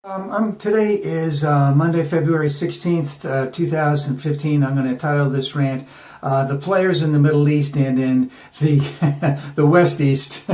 Today is Monday, February 16th, 2015. I'm going to title this rant, The Players in the Middle East and in the, the West East.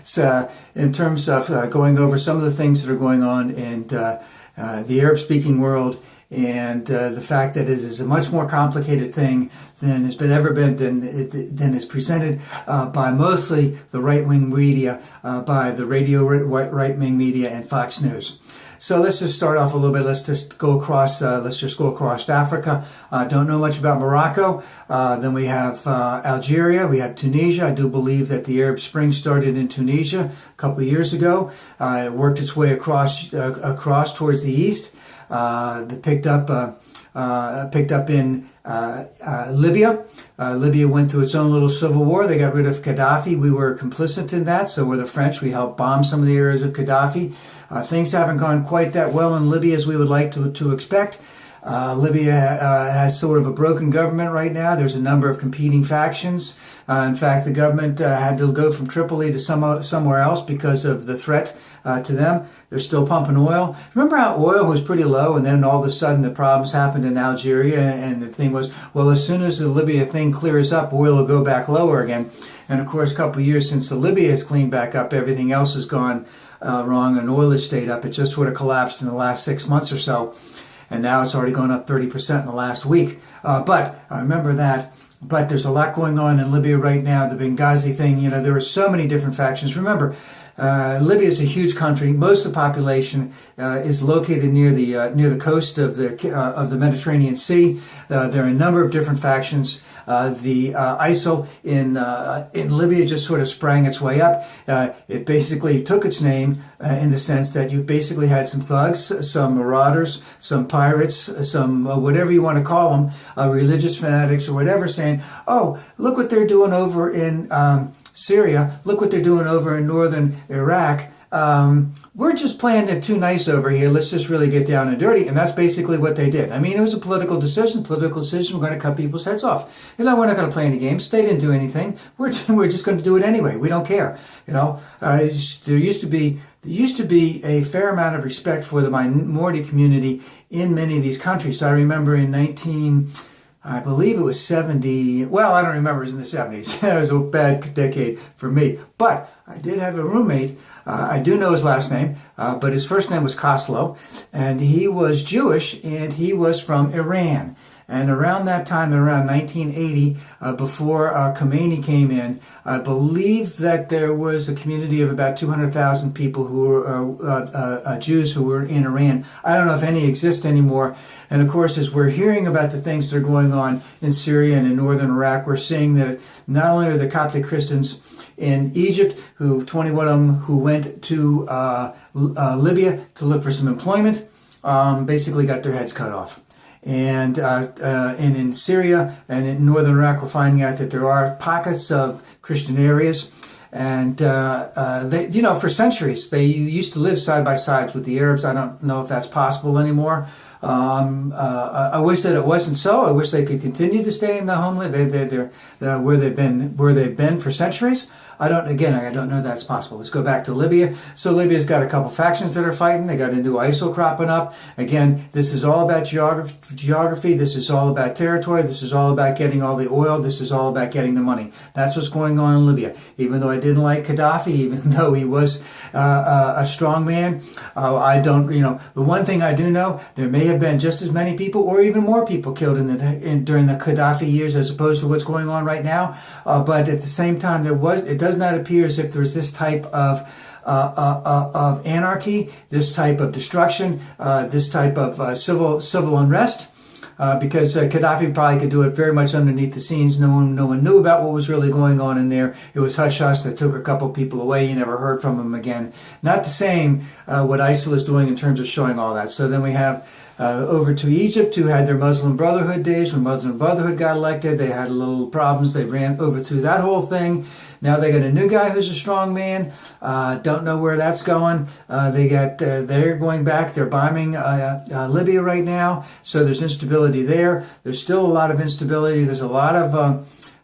So, in terms of going over some of the things that are going on in the Arab-speaking world, and the fact that it is a much more complicated thing than has than is presented by mostly the right-wing media, by the radio right-wing media and Fox News. So let's just start off a little bit. Let's just go across Africa. Don't know much about Morocco. Then we have Algeria. We have Tunisia. I do believe that the Arab Spring started in Tunisia a couple of years ago. It worked its way across towards the east. Picked up in Libya. Libya went through its own little civil war. They got rid of Gaddafi. We were complicit in that. So were the French. We helped bomb some of the areas of Gaddafi. Things haven't gone quite that well in Libya as we would like to expect. Libya has sort of a broken government right now. There's a number of competing factions. In fact, the government had to go from Tripoli to somewhere else because of the threat to them. They're still pumping oil. Remember how oil was pretty low, and then all of a sudden the problems happened in Algeria, and the thing was, well, as soon as the Libya thing clears up, oil will go back lower again. And of course, a couple of years since the Libya has cleaned back up, everything else has gone wrong, and oil has stayed up. It just sort of collapsed in the last 6 months or so. And now it's already gone up 30% in the last week. But I remember that. But there's a lot going on in Libya right now. The Benghazi thing, there are so many different factions. Remember, Libya is a huge country. Most of the population is located near the coast of the Mediterranean Sea. There are a number of different factions. The ISIL in Libya just sort of sprang its way up. It basically took its name in the sense that you basically had some thugs, some marauders, some pirates, some whatever you want to call them, religious fanatics or whatever, saying, "Oh, look what they're doing over in Syria. Look what they're doing over in northern Iraq. We're just playing it too nice over here. Let's just really get down and dirty." And that's basically what they did. I mean, it was a political decision. Political decision. We're going to cut people's heads off. We're not going to play any games. They didn't do anything. We're just going to do it anyway. We don't care. There used to be a fair amount of respect for the minority community in many of these countries. I remember in I believe it was 70. Well, I don't remember. It was in the 70s. It was a bad decade for me. But I did have a roommate. I do know his last name, but his first name was Koslow. And he was Jewish, and he was from Iran. And around that time, around 1980, before Khomeini came in, I believe that there was a community of about 200,000 people who were Jews who were in Iran. I don't know if any exist anymore. And of course, as we're hearing about the things that are going on in Syria and in northern Iraq, we're seeing that not only are the Coptic Christians in Egypt, 21 of them who went to Libya to look for some employment, basically got their heads cut off. And in Syria and in northern Iraq, we're finding out that there are pockets of Christian areas. And, for centuries, they used to live side by side with the Arabs. I don't know if that's possible anymore. I wish that it wasn't so. I wish they could continue to stay in the homeland. They're where they've been for centuries. I don't know that's possible. Let's go back to Libya. So Libya's got a couple factions that are fighting. They got a new ISIL cropping up. Again, this is all about geography. This is all about territory. This is all about getting all the oil. This is all about getting the money. That's what's going on in Libya. Even though I didn't like Gaddafi, even though he was a strong man, I don't. The one thing I do know, there may have been just as many people or even more people killed during the Gaddafi years as opposed to what's going on right now. But at the same time, it does not appear as if there's this type of anarchy, this type of destruction, this type of civil unrest. Because Gaddafi probably could do it very much underneath the scenes. No one knew about what was really going on in there. It was hush-hush that took a couple people away. You never heard from them again. Not the same what ISIL is doing in terms of showing all that. So then we have over to Egypt, who had their Muslim Brotherhood days. When Muslim Brotherhood got elected, they had little problems. They ran over through that whole thing. Now they got a new guy who's a strong man. Don't know where that's going. They're going back. They're bombing Libya right now. So there's instability there. There's still a lot of instability. There's a lot of,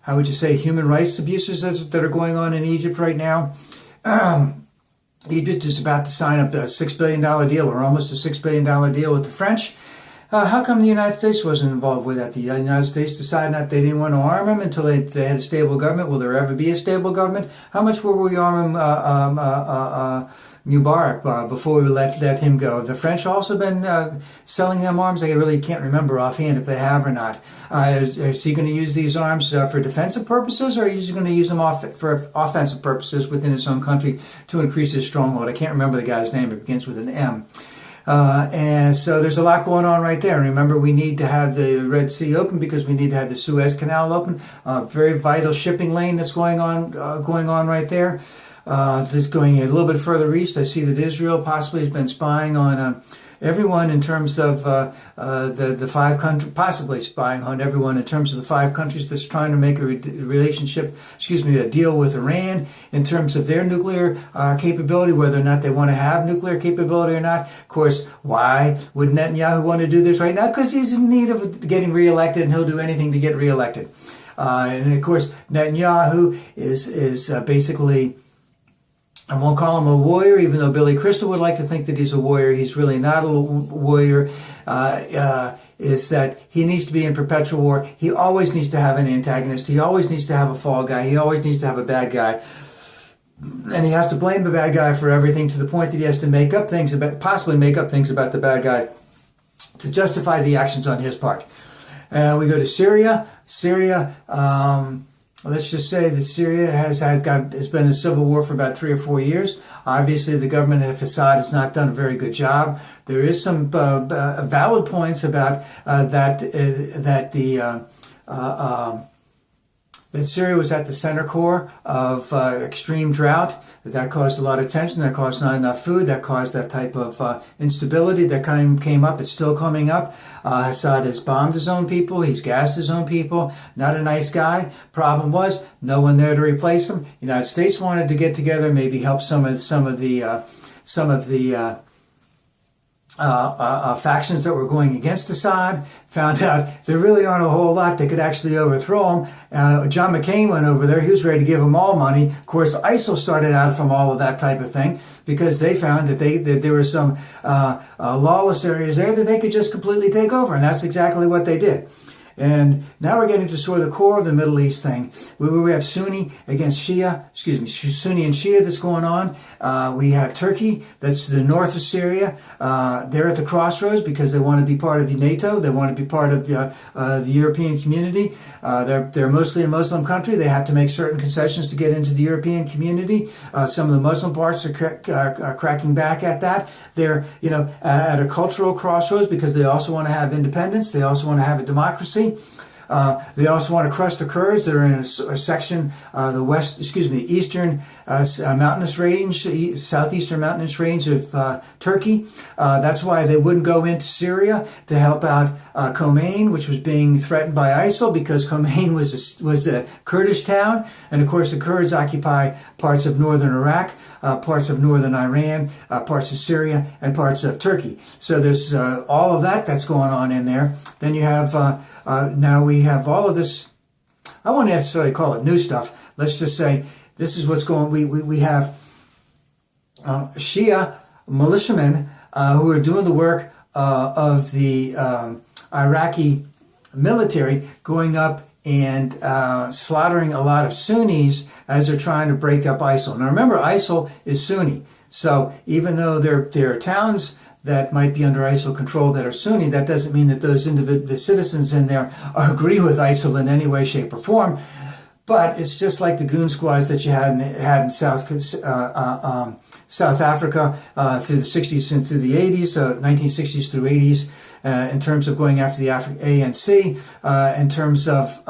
human rights abuses that are going on in Egypt right now. Egypt is about to sign up a $6 billion deal, or almost a $6 billion deal with the French. How come the United States wasn't involved with that? The United States decided that they didn't want to arm them until they had a stable government. Will there ever be a stable government? How much will we arm Mubarak before we let him go? The French also been selling them arms. I really can't remember offhand if they have or not. Is he going to use these arms for defensive purposes, or is he going to use them for offensive purposes within his own country to increase his stronghold? I can't remember the guy's name. It begins with an M. And so there's a lot going on right there. And remember, we need to have the Red Sea open because we need to have the Suez Canal open. Very vital shipping lane that's going on right there. That's going a little bit further east. I see that Israel possibly has been spying on everyone in terms of the 5 countries, possibly spying on everyone in terms of the 5 countries that's trying to make a deal with Iran in terms of their nuclear capability, whether or not they want to have nuclear capability or not. Of course, why would Netanyahu want to do this right now? Because he's in need of getting reelected, and he'll do anything to get reelected. And of course, Netanyahu is basically, I won't call him a warrior, even though Billy Crystal would like to think that he's a warrior. He's really not a warrior. Is that he needs to be in perpetual war. He always needs to have an antagonist. He always needs to have a fall guy. He always needs to have a bad guy. And he has to blame the bad guy for everything, to the point that he has to possibly make up things about the bad guy to justify the actions on his part. We go to Syria. Let's just say that Syria has been in civil war for about 3 or 4 years. Obviously, the government of Assad has not done a very good job. There is some valid points about that Syria was at the center core of extreme drought. That caused a lot of tension. That caused not enough food. That caused that type of instability that came up. It's still coming up. Assad has bombed his own people. He's gassed his own people. Not a nice guy. Problem was, no one there to replace him. The United States wanted to get together, maybe help some of the factions that were going against Assad. Found out there really aren't a whole lot that could actually overthrow him. John McCain went over there. He was ready to give them all money. Of course, ISIL started out from all of that type of thing because they found that there were some lawless areas there that they could just completely take over, and that's exactly what they did. And now we're getting to sort of the core of the Middle East thing, where we have Sunni against Shia, Sunni and Shia that's going on. We have Turkey, that's the north of Syria. They're at the crossroads because they want to be part of NATO. They want to be part of the European community. They're mostly a Muslim country. They have to make certain concessions to get into the European community. Some of the Muslim parts are cracking back at that. They're, at a cultural crossroads because they also want to have independence. They also want to have a democracy. They also want to crush the Kurds that are in a section, the eastern mountainous range, southeastern mountainous range of Turkey. That's why they wouldn't go into Syria to help out Khomeini, which was being threatened by ISIL, because Khomeini was a Kurdish town, and of course the Kurds occupy parts of northern Iraq, parts of northern Iran, parts of Syria, and parts of Turkey. So there's all of that's going on in there. Then you have now we have all of this. I won't necessarily call it new stuff. Let's just say this is what's going. We have Shia militiamen who are doing the work of the Iraqi military, going up and slaughtering a lot of Sunnis as they're trying to break up ISIL. Now remember, ISIL is Sunni. So even though there are towns that might be under ISIL control that are Sunni, that doesn't mean that the citizens in there agree with ISIL in any way, shape, or form. But it's just like the goon squads that you had in South Africa through the 60s and through the 80s, 1960s through 80s, in terms of going after the ANC, in terms of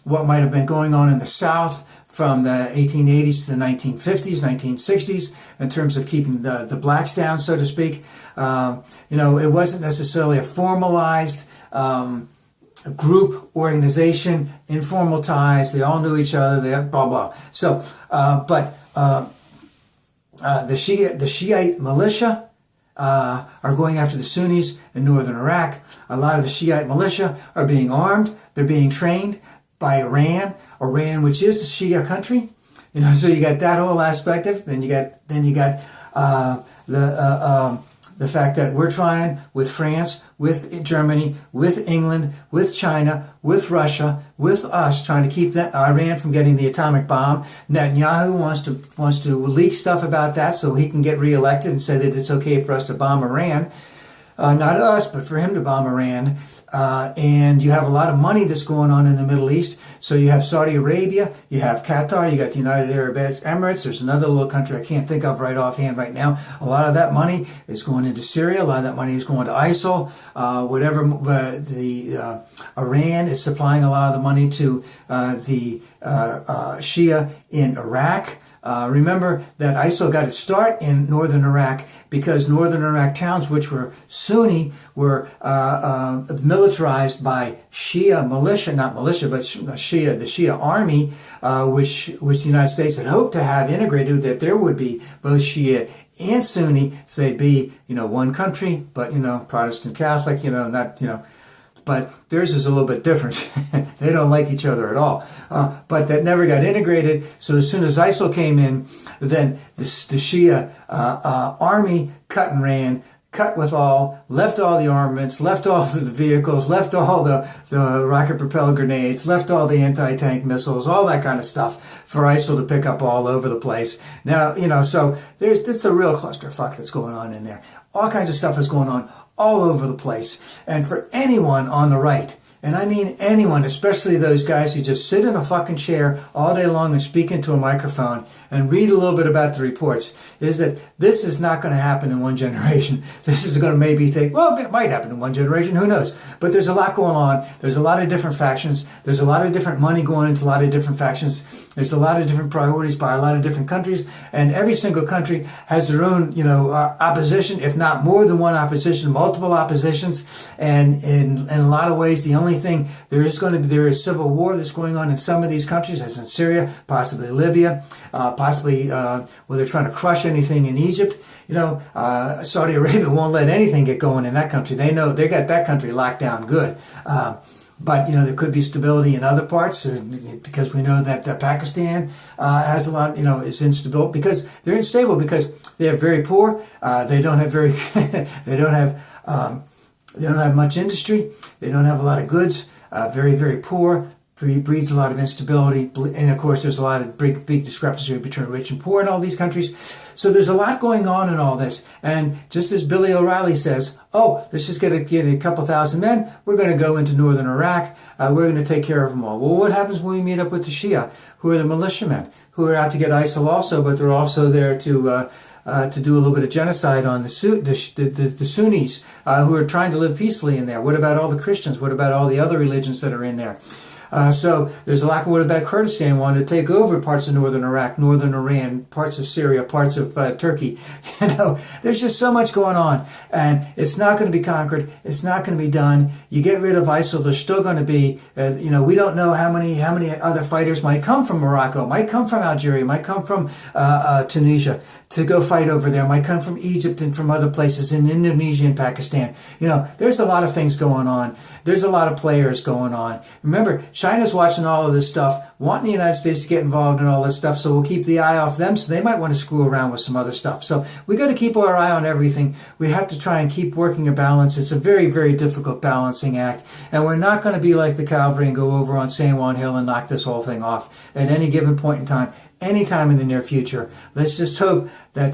what might have been going on in the South from the 1880s to the 1950s, 1960s, in terms of keeping the blacks down, so to speak. It wasn't necessarily a formalized group, organization, informal ties. They all knew each other. They blah blah. So, the Shiite militia are going after the Sunnis in northern Iraq. A lot of the Shiite militia are being armed. They're being trained by Iran, which is a Shia country. You know, so you got that whole aspect of it. Then you got the fact that we're trying with France, with Germany, with England, with China, with Russia, with us, trying to keep Iran from getting the atomic bomb. Netanyahu wants to leak stuff about that so he can get reelected and say that it's okay for us to bomb Iran. Not us, but for him to bomb Iran. And you have a lot of money that's going on in the Middle East. So you have Saudi Arabia, you have Qatar, you got the United Arab Emirates. There's another little country I can't think of right offhand right now. A lot of that money is going into Syria. A lot of that money is going to ISIL. Iran is supplying a lot of the money to the Shia in Iraq. Remember that ISIL got its start in northern Iraq because northern Iraq towns, which were Sunni, were militarized by Shia militia, not militia, but Shia, the Shia army, which the United States had hoped to have integrated, that there would be both Shia and Sunni, so they'd be, one country, but, Protestant Catholic, but theirs is a little bit different. They don't like each other at all. But that never got integrated. So as soon as ISIL came in, then the Shia army cut and ran, cut with all, left all the armaments, left all the vehicles, left all the rocket-propelled grenades, left all the anti-tank missiles, all that kind of stuff for ISIL to pick up all over the place. Now, so it's a real clusterfuck that's going on in there. All kinds of stuff is going on all over the place. And for anyone on the right, and I mean anyone, especially those guys who just sit in a fucking chair all day long and speak into a microphone and read a little bit about the reports, is that this is not going to happen in one generation. This is going to maybe take, well, it might happen in one generation, who knows? But there's a lot going on. There's a lot of different factions. There's a lot of different money going into a lot of different factions. There's a lot of different priorities by a lot of different countries. And every single country has their own, opposition, if not more than one opposition, multiple oppositions. And in a lot of ways, the only thing, there is civil war that's going on in some of these countries, as in Syria, possibly Libya, possibly where they're trying to crush anything in Egypt. Saudi Arabia won't let anything get going in that country. They know they got that country locked down good. But, there could be stability in other parts because we know that Pakistan has a lot, is instable because they're unstable because they are very poor. They don't have they don't have much industry. They don't have a lot of goods. Very, very poor. Breeds a lot of instability. And of course, there's a lot of big discrepancy between rich and poor in all these countries. So there's a lot going on in all this. And just as Billy O'Reilly says, let's just get a couple thousand men. We're going to go into northern Iraq. We're going to take care of them all. Well, what happens when we meet up with the Shia, who are the militiamen, who are out to get ISIL also, but they're also there to do a little bit of genocide on the Sunnis who are trying to live peacefully in there. What about all the Christians? What about all the other religions that are in there? So there's a lot. What about Kurdistan wanting to take over parts of northern Iraq, northern Iran, parts of Syria, parts of Turkey? There's just so much going on, and it's not going to be conquered. It's not going to be done. You get rid of ISIL, there's still going to be, we don't know how many other fighters might come from Morocco, might come from Algeria, might come from Tunisia to go fight over there, might come from Egypt and from other places in Indonesia and Pakistan. There's a lot of things going on. There's a lot of players going on. Remember, China's watching all of this stuff, wanting the United States to get involved in all this stuff, so we'll keep the eye off them, so they might want to screw around with some other stuff. So we got to keep our eye on everything. We have to try and keep working a balance. It's a very, very difficult balancing act, and we're not going to be like the cavalry and go over on San Juan Hill and knock this whole thing off at any given point in time, any time in the near future. Let's just hope that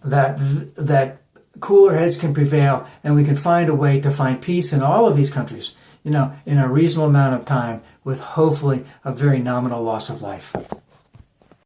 that cooler heads can prevail, and we can find a way to find peace in all of these countries, in a reasonable amount of time, with hopefully a very nominal loss of life.